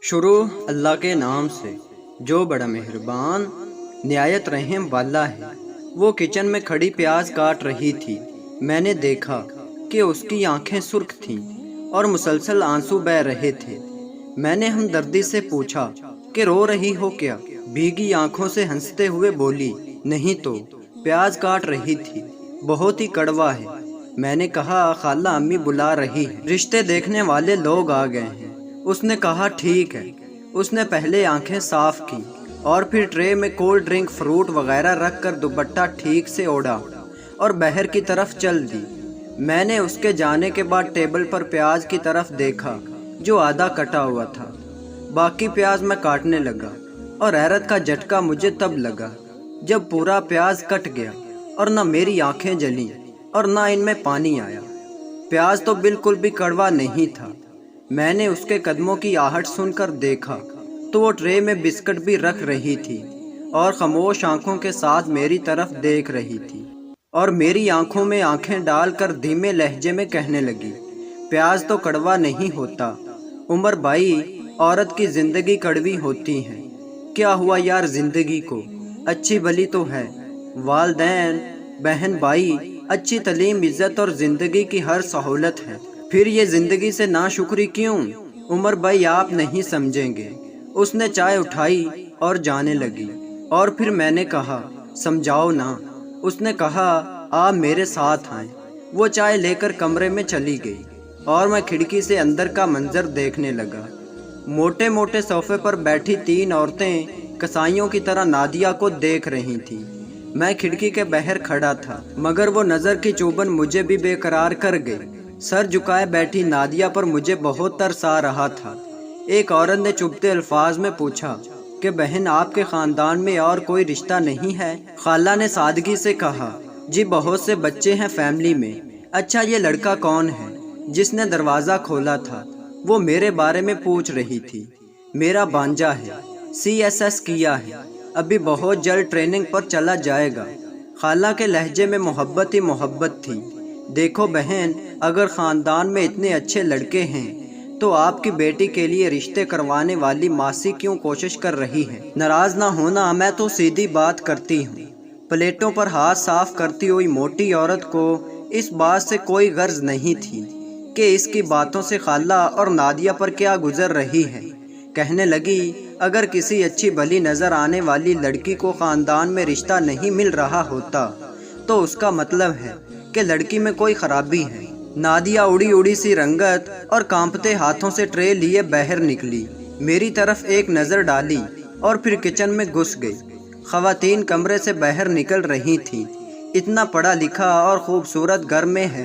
शुरू अल्लाह के नाम से जो बड़ा मेहरबान निहायत रहम वाला है। वो किचन में खड़ी प्याज काट रही थी। मैंने देखा कि उसकी आंखें सुर्ख थीं और मुसलसल आंसू बह रहे थे। मैंने हमदर्दी से पूछा कि रो रही हो क्या? भीगी आंखों से हंसते हुए बोली, नहीं तो प्याज काट रही थी, बहुत ही कड़वा है। मैंने कहा, खाला अम्मी बुला रही है, रिश्ते देखने वाले लोग आ गए हैं। उसने कहा, ठीक है। उसने पहले आंखें साफ की और फिर ट्रे में कोल्ड ड्रिंक, फ्रूट वगैरह रख कर दुपट्टा ठीक से ओढ़ा और बाहर की तरफ चल दी। मैंने उसके जाने के बाद टेबल पर प्याज की तरफ देखा जो आधा कटा हुआ था। बाकी प्याज मैं काटने लगा और हैरत का झटका मुझे तब लगा जब पूरा प्याज कट गया और न मेरी आंखें जली और न इनमें पानी आया। प्याज तो बिल्कुल भी कड़वा नहीं था। मैंने उसके कदमों की आहट सुनकर देखा तो वो ट्रे में बिस्किट भी रख रही थी और खामोश आंखों के साथ मेरी तरफ देख रही थी और मेरी आंखों में आंखें डालकर धीमे लहजे में कहने लगी, प्याज तो कड़वा नहीं होता उमर भाई, औरत की जिंदगी कड़वी होती है। क्या हुआ यार, जिंदगी को अच्छी भली तो है, वालदैन बहन भाई, अच्छी तालीम, इज्जत और जिंदगी की हर सहूलत है, फिर ये जिंदगी से नाशुक्री क्यों? उमर भाई आप नहीं समझेंगे। उसने चाय उठाई और जाने लगी और फिर मैंने कहा, समझाओ ना। उसने कहा, आप मेरे साथ आए। वो चाय लेकर कमरे में चली गई और मैं खिड़की से अंदर का मंजर देखने लगा। मोटे मोटे सोफे पर बैठी 3 औरतें कसाईयों की तरह नादिया को देख रही थीं। मैं खिड़की के बाहर खड़ा था मगर वो नज़र की चुभन मुझे भी बेकरार कर गई। सर झुकाए बैठी नादिया पर मुझे बहुत तरस आ रहा था। एक औरत ने चुभते अल्फाज में पूछा कि बहन, आपके ख़ानदान में और कोई रिश्ता नहीं है? खाला ने सादगी से कहा, जी बहुत से बच्चे हैं फैमिली में। अच्छा, ये लड़का कौन है? जिसने दरवाज़ा खोला था वो मेरे बारे में पूछ रही थी। मेरा भांजा है, CSS किया है, अभी बहुत जल्द ट्रेनिंग पर चला जाएगा। खाला के लहजे में मोहब्बत ही मोहब्बत थी। देखो बहन, अगर ख़ानदान में इतने अच्छे लड़के हैं तो आपकी बेटी के लिए रिश्ते करवाने वाली मासी क्यों कोशिश कर रही है? नाराज़ ना होना, मैं तो सीधी बात करती हूँ। प्लेटों पर हाथ साफ करती हुई मोटी औरत को इस बात से कोई गर्ज नहीं थी कि इसकी बातों से खाला और नादिया पर क्या गुजर रही है। कहने लगी, अगर किसी अच्छी भली नज़र आने वाली लड़की को ख़ानदान में रिश्ता नहीं मिल रहा होता तो उसका मतलब है कि लड़की में कोई खराबी है। नादिया उड़ी उड़ी सी रंगत और कांपते हाथों से ट्रे लिए बाहर निकली, मेरी तरफ एक नज़र डाली और फिर किचन में घुस गई। ख़वातीन कमरे से बाहर निकल रही थीं। इतना पढ़ा लिखा और खूबसूरत घर में है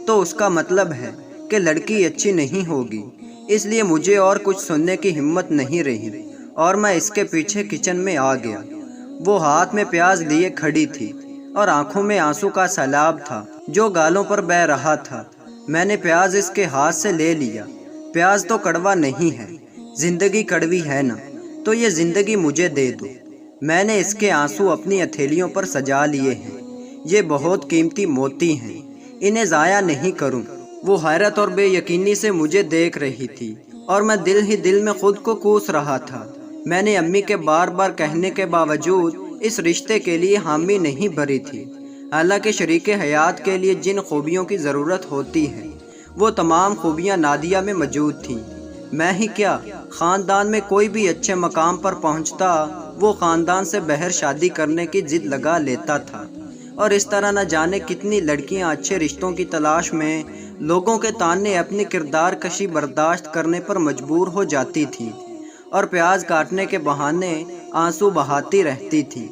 तो उसका मतलब है कि लड़की अच्छी नहीं होगी। इसलिए मुझे और कुछ सुनने की हिम्मत नहीं रही और मैं इसके पीछे किचन में आ गया। वो हाथ में प्याज लिए खड़ी थी और आंखों में आंसू का सैलाब था जो गालों पर बह रहा था। मैंने प्याज इसके हाथ से ले लिया। प्याज तो कड़वा नहीं है, जिंदगी कड़वी है ना, तो ये जिंदगी मुझे दे दो। मैंने इसके आंसू अपनी हथेलियों पर सजा लिए हैं। ये बहुत कीमती मोती हैं, इन्हें ज़ाया नहीं करूं। वो हैरत और बेयकीनी से मुझे देख रही थी और मैं दिल ही दिल में खुद को कोस रहा था। मैंने अम्मी के बार बार कहने के बावजूद इस रिश्ते के लिए हामी नहीं भरी थी। हालांकि शरीके हयात के लिए जिन खूबियों की ज़रूरत होती है वो तमाम खूबियाँ नादिया में मौजूद थीं। मैं ही क्या, ख़ानदान में कोई भी अच्छे मकाम पर पहुँचता वो ख़ानदान से बाहर शादी करने की जिद लगा लेता था और इस तरह न जाने कितनी लड़कियाँ अच्छे रिश्तों की तलाश में लोगों के ताने अपनी किरदार कशी बर्दाश्त करने पर मजबूर हो जाती थीं और प्याज काटने के बहाने आंसू बहाती रहती थी।